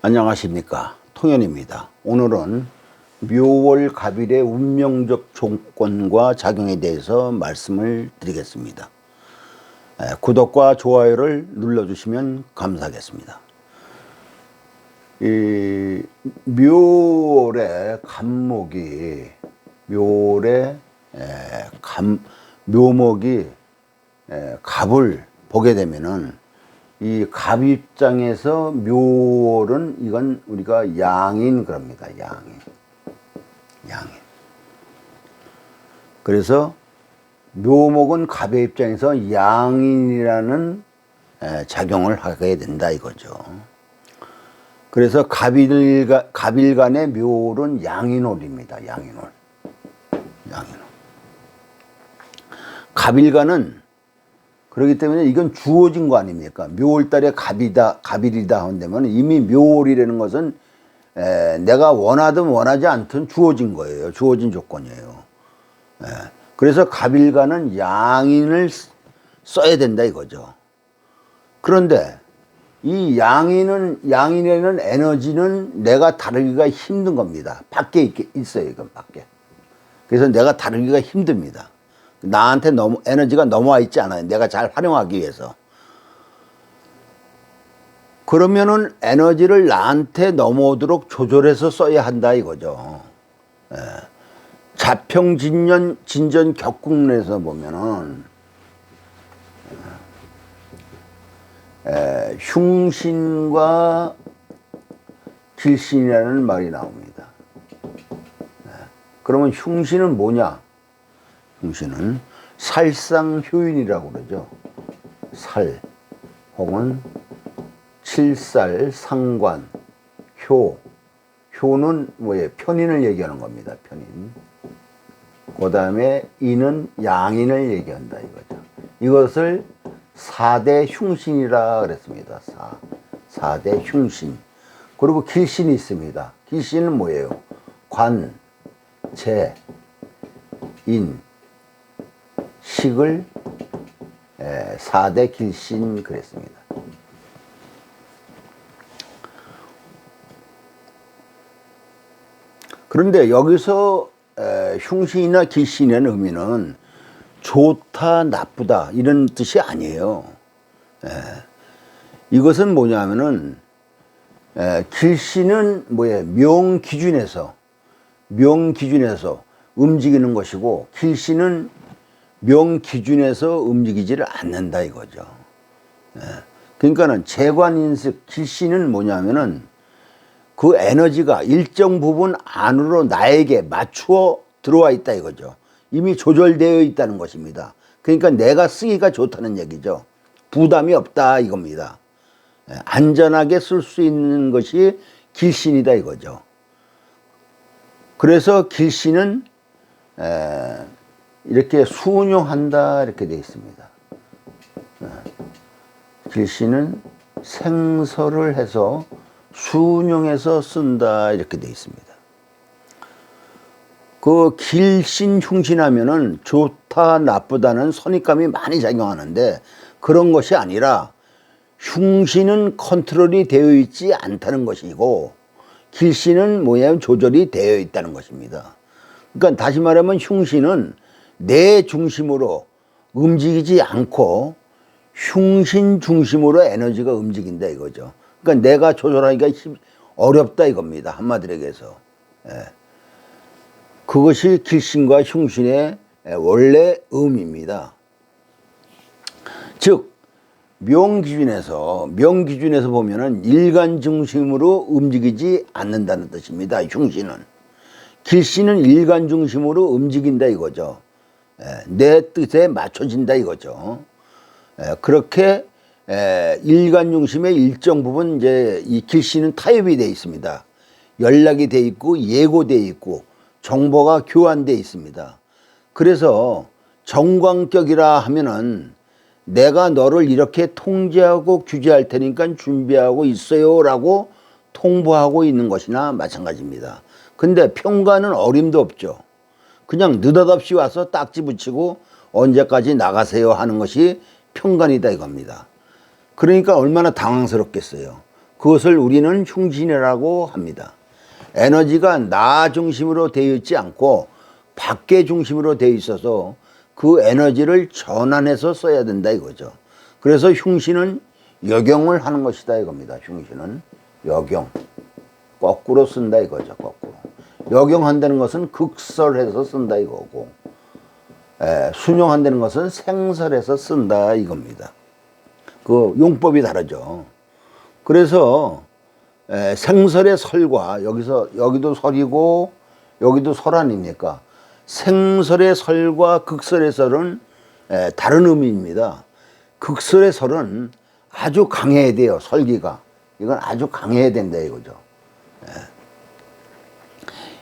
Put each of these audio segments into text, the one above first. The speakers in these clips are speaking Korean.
안녕하십니까, 통연입니다. 오늘은 묘월 갑일의 운명적 조건과 작용에 대해서 말씀을 드리겠습니다. 구독과 좋아요를 눌러주시면 감사하겠습니다. 이 묘월의 갑목이 묘목이 갑을 보게 되면은 이 갑 입장에서 묘월은 이건 우리가 양인 그럽니다. 양인. 그래서 묘목은 갑의 입장에서 양인이라는 작용을 하게 된다 이거죠. 그래서 갑일간의 묘월은 양인월입니다. 양인월. 갑일간은 그렇기 때문에 이건 주어진 거 아닙니까? 묘월달에 갑일이다 한다면 이미 묘월이라는 것은 내가 원하든 원하지 않든 주어진 거예요. 주어진 조건이에요. 그래서 갑일간은 양인을 써야 된다 이거죠. 그런데 이 양인에는 에너지는 내가 다루기가 힘든 겁니다. 밖에 있어요. 이건 밖에. 그래서 내가 다루기가 힘듭니다. 나한테 에너지가 넘어와 있지 않아요. 내가 잘 활용하기 위해서. 그러면은 에너지를 나한테 넘어오도록 조절해서 써야 한다 이거죠. 자평진전 격국론에서 보면은 흉신과 길신이라는 말이 나옵니다. 그러면 흉신은 뭐냐? 흉신은 살상효인이라고 그러죠. 살 혹은 칠살, 상관, 효는 뭐예요? 편인을 얘기하는 겁니다. 편인. 그 다음에 인은 양인을 얘기한다 이거죠. 이것을 4대 흉신이라 그랬습니다. 4대 흉신. 그리고 길신이 있습니다. 길신은 뭐예요? 관, 재, 인, 식을 4대 길신 그랬습니다. 그런데 여기서 흉신이나 길신이라는 의미는 좋다, 나쁘다 이런 뜻이 아니에요. 이것은 뭐냐면은 길신은 뭐예요? 명기준에서 움직이는 것이고 길신은 명기준에서 움직이지를 않는다 이거죠. 그러니까는 재관인식 길신은 뭐냐면은 그 에너지가 일정 부분 안으로 나에게 맞추어 들어와 있다 이거죠. 이미 조절되어 있다는 것입니다. 그러니까 내가 쓰기가 좋다는 얘기죠. 부담이 없다 이겁니다. 안전하게 쓸 수 있는 것이 길신이다 이거죠. 그래서 길신은 이렇게 순용한다 이렇게 되어 있습니다. 길신은 생설을 해서 순용해서 쓴다 이렇게 되어 있습니다. 그 길신 흉신하면은 좋다 나쁘다는 선입감이 많이 작용하는데 그런 것이 아니라 흉신은 컨트롤이 되어 있지 않다는 것이고 길신은 뭐냐면 조절이 되어 있다는 것입니다. 그러니까 다시 말하면 흉신은 내 중심으로 움직이지 않고 흉신 중심으로 에너지가 움직인다 이거죠. 그러니까 내가 조절하기가 어렵다 이겁니다. 한마디로 얘기해서. 그것이 길신과 흉신의 원래 의미입니다. 즉 명기준에서 보면은 일간 중심으로 움직이지 않는다는 뜻입니다. 흉신은. 길신은 일간 중심으로 움직인다 이거죠. 내 뜻에 맞춰진다 이거죠. 그렇게 일간 중심의 일정 부분 이제 이 길신은 타협이 되어 있습니다. 연락이 되어 있고 예고되어 있고 정보가 교환되어 있습니다. 그래서 정광격이라 하면은 내가 너를 이렇게 통제하고 규제할 테니까 준비하고 있어요 라고 통보하고 있는 것이나 마찬가지입니다. 근데 평가는 어림도 없죠. 그냥 느닷없이 와서 딱지 붙이고 언제까지 나가세요 하는 것이 평간이다 이겁니다. 그러니까 얼마나 당황스럽겠어요. 그것을 우리는 흉신이라고 합니다. 에너지가 나 중심으로 되어 있지 않고 밖에 중심으로 되어 있어서 그 에너지를 전환해서 써야 된다 이거죠. 그래서 흉신은 역용을 하는 것이다 이겁니다. 흉신은 역용, 거꾸로 쓴다 이거죠. 거꾸로. 역용한다는 것은 극설해서 쓴다 이거고, 순용한다는 것은 생설해서 쓴다 이겁니다. 그 용법이 다르죠. 그래서 생설의 설과 여기도 설이고 여기도 설 아닙니까? 생설의 설과 극설의 설은 다른 의미입니다. 극설의 설은 아주 강해야 돼요. 설기가. 이건 아주 강해야 된다 이거죠.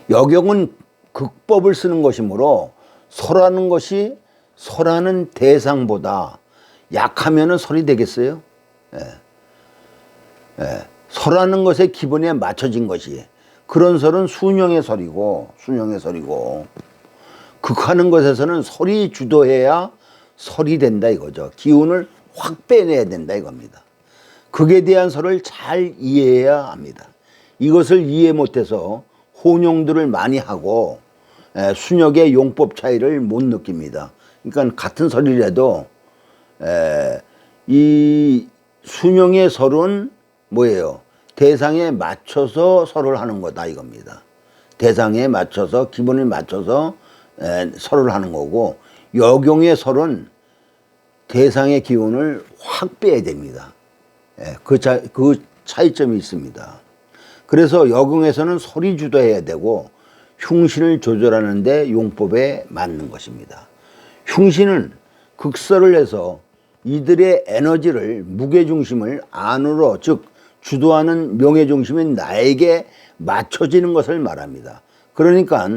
역용은 극법을 쓰는 것이므로 설하는 것이 설하는 대상보다 약하면은 설이 되겠어요? 설하는 것의 기본에 맞춰진 것이, 그런 설은 순용의 설이고 극하는 것에서는 설이 주도해야 설이 된다 이거죠. 기운을 확 빼내야 된다 이겁니다. 극에 대한 설을 잘 이해해야 합니다. 이것을 이해 못해서 혼용들을 많이 하고 순역의 용법 차이를 못 느낍니다. 그러니까 같은 설이라도 이 순용의 설은 뭐예요? 대상에 맞춰서 설을 하는 거다 이겁니다. 대상에 맞춰서, 기본에 맞춰서 설을 하는 거고, 역용의 설은 대상의 기운을 확 빼야 됩니다. 그 차이점이 있습니다. 그래서 역용에서는 설이 주도해야 되고 흉신을 조절하는 데 용법에 맞는 것입니다. 흉신은 극설을 해서 이들의 에너지를, 무게중심을 안으로, 즉 주도하는 명예중심인 나에게 맞춰지는 것을 말합니다. 그러니까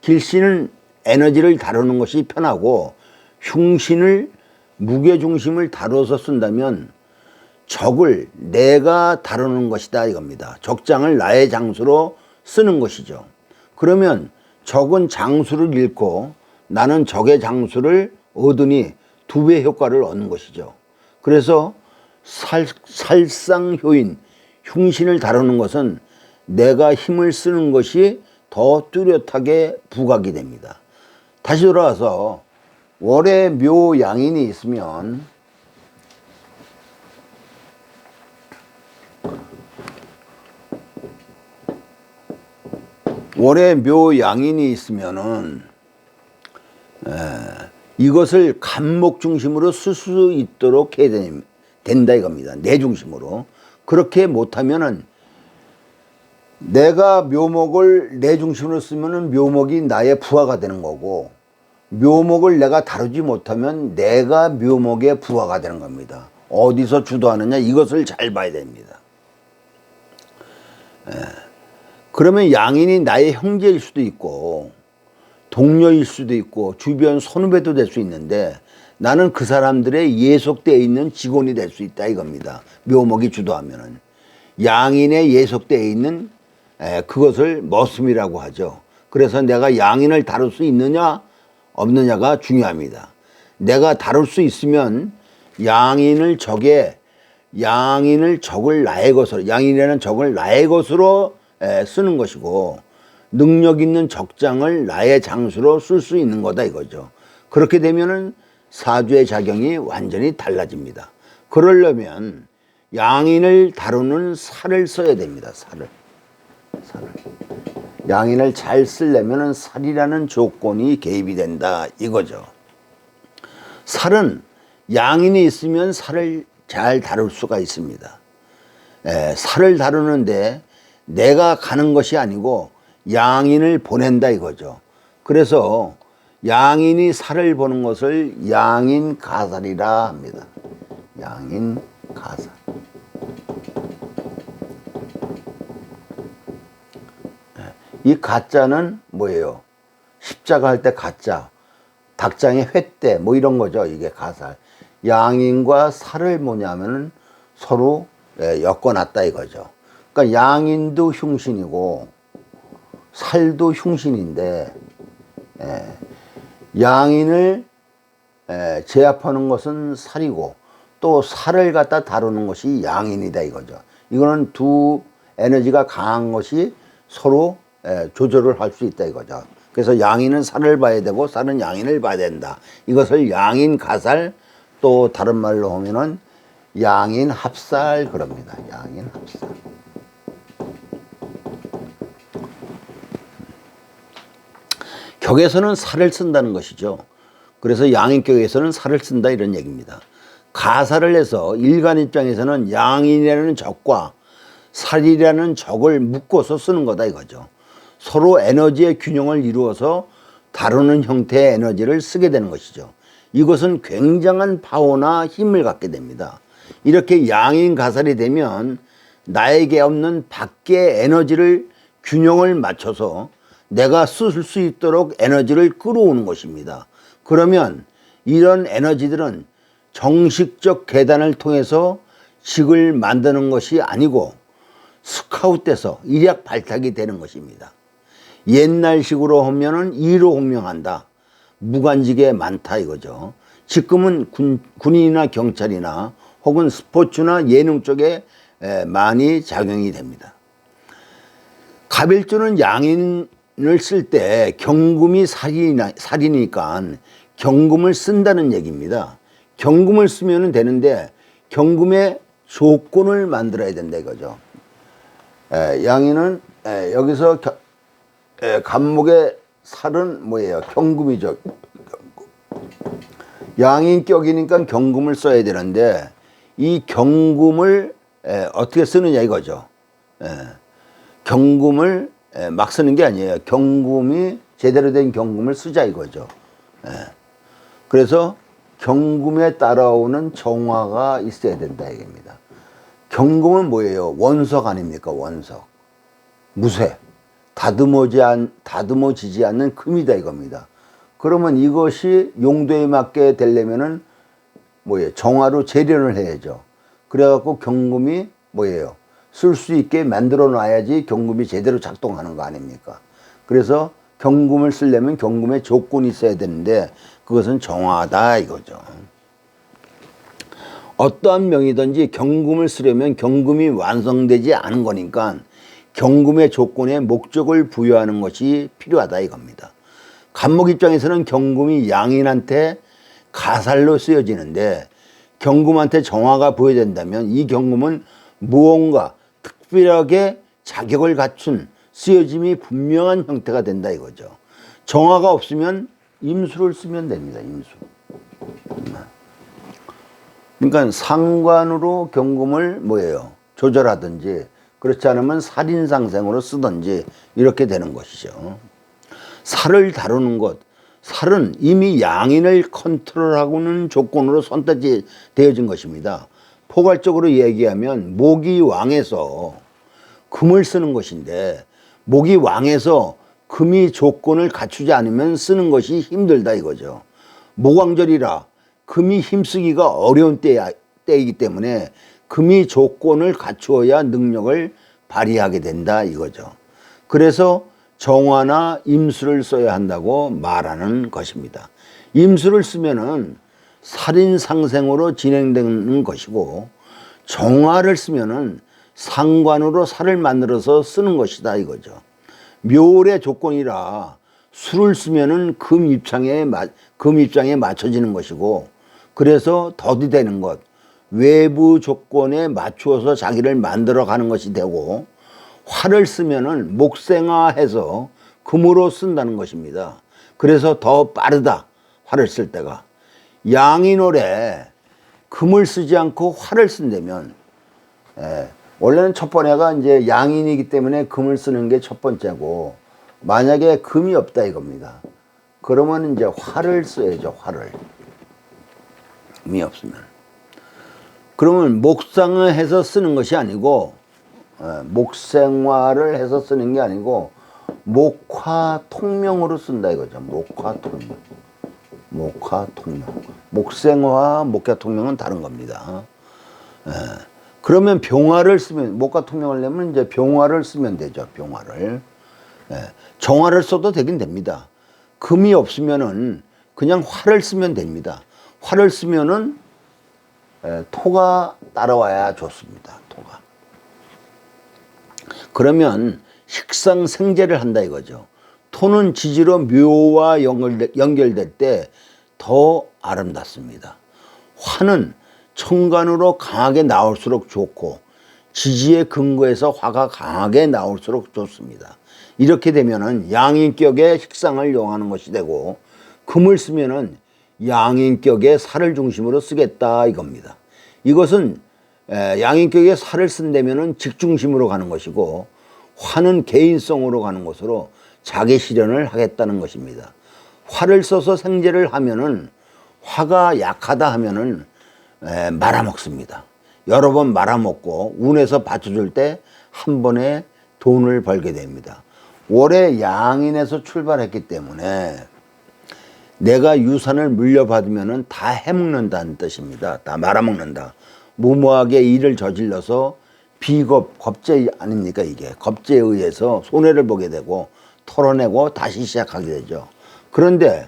길신은 에너지를 다루는 것이 편하고 흉신을, 무게중심을 다뤄서 쓴다면 적을 내가 다루는 것이다 이겁니다. 적장을 나의 장수로 쓰는 것이죠. 그러면 적은 장수를 잃고 나는 적의 장수를 얻으니 두 배 효과를 얻는 것이죠. 그래서 살상효인, 흉신을 다루는 것은 내가 힘을 쓰는 것이 더 뚜렷하게 부각이 됩니다. 다시 돌아와서 월에 묘 양인이 있으면 월에 묘 양인이 있으면은 이것을 간목 중심으로 쓸 수 있도록 해야 된다 이겁니다. 내 중심으로. 그렇게 못하면은 내가 묘목을 내 중심으로 쓰면은 묘목이 나의 부하가 되는 거고, 묘목을 내가 다루지 못하면 내가 묘목의 부하가 되는 겁니다. 어디서 주도하느냐 이것을 잘 봐야 됩니다. 그러면 양인이 나의 형제일 수도 있고 동료일 수도 있고 주변 선후배도 될 수 있는데 나는 그 사람들의 예속되어 있는 직원이 될 수 있다 이겁니다. 묘목이 주도하면은. 양인에 예속되어 있는 그것을 머슴이라고 하죠. 그래서 내가 양인을 다룰 수 있느냐 없느냐가 중요합니다. 내가 다룰 수 있으면 양인을 적을 나의 것으로, 양인이라는 적을 나의 것으로 쓰는 것이고, 능력 있는 적장을 나의 장수로 쓸 수 있는 거다 이거죠. 그렇게 되면은 사주의 작용이 완전히 달라집니다. 그러려면 양인을 다루는 살을 써야 됩니다. 살을. 양인을 잘 쓰려면 살이라는 조건이 개입이 된다 이거죠. 살은 양인이 있으면 살을 잘 다룰 수가 있습니다. 살을 다루는데 내가 가는 것이 아니고 양인을 보낸다 이거죠. 그래서 양인이 살을 보는 것을 양인가살이라 합니다. 양인가살. 이 가자는 뭐예요? 십자가 할 때 가자, 닭장의 횟대 뭐 이런 거죠. 이게 가살. 양인과 살을 뭐냐면은 서로 엮어놨다 이거죠. 그러니까 양인도 흉신이고 살도 흉신인데 양인을 제압하는 것은 살이고 또 살을 갖다 다루는 것이 양인이다 이거죠. 이거는 두 에너지가 강한 것이 서로 조절을 할 수 있다 이거죠. 그래서 양인은 살을 봐야 되고 살은 양인을 봐야 된다. 이것을 양인 가살, 또 다른 말로 하면은 양인 합살 그럽니다. 양인 합살. 격에서는 살을 쓴다는 것이죠. 그래서 양인격에서는 살을 쓴다 이런 얘기입니다. 가살을 해서 일간 입장에서는 양인이라는 적과 살이라는 적을 묶어서 쓰는 거다 이거죠. 서로 에너지의 균형을 이루어서 다루는 형태의 에너지를 쓰게 되는 것이죠. 이것은 굉장한 파워나 힘을 갖게 됩니다. 이렇게 양인 가살이 되면 나에게 없는 밖의 에너지를 균형을 맞춰서 내가 쓸 수 있도록 에너지를 끌어오는 것입니다. 그러면 이런 에너지들은 정식적 계단을 통해서 식을 만드는 것이 아니고 스카웃돼서 일약 발탁이 되는 것입니다. 옛날식으로 하면은 이로 홍명한다. 무관직에 많다 이거죠. 지금은 군인이나 경찰이나 혹은 스포츠나 예능 쪽에 많이 작용이 됩니다. 갑일주는 양인을 쓸 때 경금이 살이니까 경금을 쓴다는 얘기입니다. 경금을 쓰면 되는데 경금의 조건을 만들어야 된다 이거죠. 양인은 여기서 간목의 살은 뭐예요? 경금이죠. 양인격이니까 경금을 써야 되는데 이 경금을 어떻게 쓰느냐 이거죠. 경금을 막 쓰는 게 아니에요. 경금이 제대로 된 경금을 쓰자 이거죠. 그래서 경금에 따라오는 정화가 있어야 된다 얘기입니다. 경금은 뭐예요? 원석 아닙니까? 원석. 무쇠. 다듬어지지 않는 금이다 이겁니다. 그러면 이것이 용도에 맞게 되려면은 뭐예요? 정화로 재련을 해야죠. 그래갖고 경금이 뭐예요? 쓸 수 있게 만들어 놔야지 경금이 제대로 작동하는 거 아닙니까? 그래서 경금을 쓰려면 경금의 조건이 있어야 되는데 그것은 정화다 이거죠. 어떠한 명이든지 경금을 쓰려면 경금이 완성되지 않은 거니까 경금의 조건에 목적을 부여하는 것이 필요하다 이겁니다. 간목 입장에서는 경금이 양인한테 가살로 쓰여지는데 경금한테 정화가 부여된다면 이 경금은 무언가 특별하게 자격을 갖춘 쓰여짐이 분명한 형태가 된다 이거죠. 정화가 없으면 임수를 쓰면 됩니다. 임수. 그러니까 상관으로 경금을 뭐예요? 조절하든지 그렇지 않으면 살인상생으로 쓰든지 이렇게 되는 것이죠. 살을 다루는 것, 살은 이미 양인을 컨트롤하고는 조건으로 선택되어진 것입니다. 포괄적으로 얘기하면 목이 왕에서 금을 쓰는 것인데 목이 왕에서 금이 조건을 갖추지 않으면 쓰는 것이 힘들다 이거죠. 목왕절이라 금이 힘쓰기가 어려운 때이기 때문에 금이 조건을 갖추어야 능력을 발휘하게 된다 이거죠. 그래서 정화나 임수를 써야 한다고 말하는 것입니다. 임수를 쓰면은 살인상생으로 진행되는 것이고 정화를 쓰면은 상관으로 살을 만들어서 쓰는 것이다 이거죠. 묘월의 조건이라 수를 쓰면은 금 입장에 맞춰지는 것이고 그래서 덫이 되는 것, 외부 조건에 맞추어서 자기를 만들어 가는 것이 되고 화를 쓰면은 목생화해서 금으로 쓴다는 것입니다. 그래서 더 빠르다 화를 쓸 때가. 양인월에 금을 쓰지 않고 화를 쓴다면 원래는 첫 번째가 이제 양인이기 때문에 금을 쓰는 게 첫 번째고 만약에 금이 없다 이겁니다. 그러면 이제 화를 써야죠. 화를. 금이 없으면. 그러면 목상을 해서 쓰는 것이 아니고 목생화를 해서 쓰는 게 아니고 목화통명으로 쓴다 이거죠. 목화통명. 목화통명. 목생화와 목화통명은 다른 겁니다. 그러면 병화를 쓰면 목화통명을 내면 이제 병화를 쓰면 되죠. 병화를. 정화를 써도 되긴 됩니다. 금이 없으면은 그냥 화를 쓰면 됩니다. 화를 쓰면은 토가 따라와야 좋습니다. 토가. 그러면 식상생재를 한다 이거죠. 토는 지지로 묘와 연결될 때 더 아름답습니다. 화는 천간으로 강하게 나올수록 좋고 지지의 근거에서 화가 강하게 나올수록 좋습니다. 이렇게 되면은 양인격의 식상을 이용하는 것이 되고, 금을 쓰면은 양인격의 살을 중심으로 쓰겠다 이겁니다. 이것은 양인격의 살을 쓴다면은 직중심으로 가는 것이고, 화는 개인성으로 가는 것으로 자기 실현을 하겠다는 것입니다. 화를 써서 생재를 하면은, 화가 약하다 하면은 말아먹습니다. 여러 번 말아먹고 운에서 받쳐줄 때 한 번에 돈을 벌게 됩니다. 올해 양인에서 출발했기 때문에 내가 유산을 물려받으면은 다 해먹는다는 뜻입니다. 다 말아먹는다. 무모하게 일을 저질러서 비겁, 겁제 아닙니까 이게. 겁제에 의해서 손해를 보게 되고 털어내고 다시 시작하게 되죠. 그런데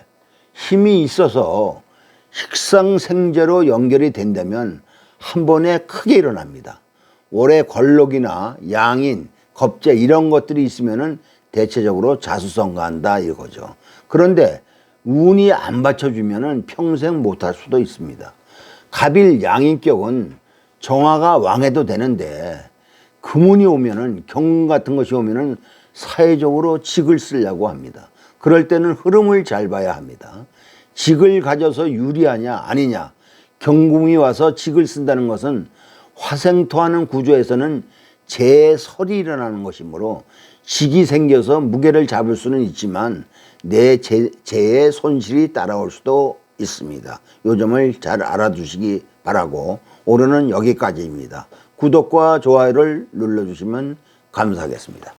힘이 있어서 식상생재로 연결이 된다면 한 번에 크게 일어납니다. 올해 걸록이나 양인, 겁재 이런 것들이 있으면은 대체적으로 자수성가한다 이거죠. 그런데 운이 안 받쳐주면은 평생 못할 수도 있습니다. 갑일 양인격은 정화가 왕해도 되는데 금운이 오면은, 경운 같은 것이 오면은 사회적으로 직을 쓰려고 합니다. 그럴 때는 흐름을 잘 봐야 합니다. 직을 가져서 유리하냐 아니냐, 경궁이 와서 직을 쓴다는 것은 화생토하는 구조에서는 재설이 일어나는 것이므로 직이 생겨서 무게를 잡을 수는 있지만 내 재의 손실이 따라올 수도 있습니다. 이 점을 잘 알아두시기 바라고, 오늘은 여기까지입니다. 구독과 좋아요를 눌러주시면 감사하겠습니다.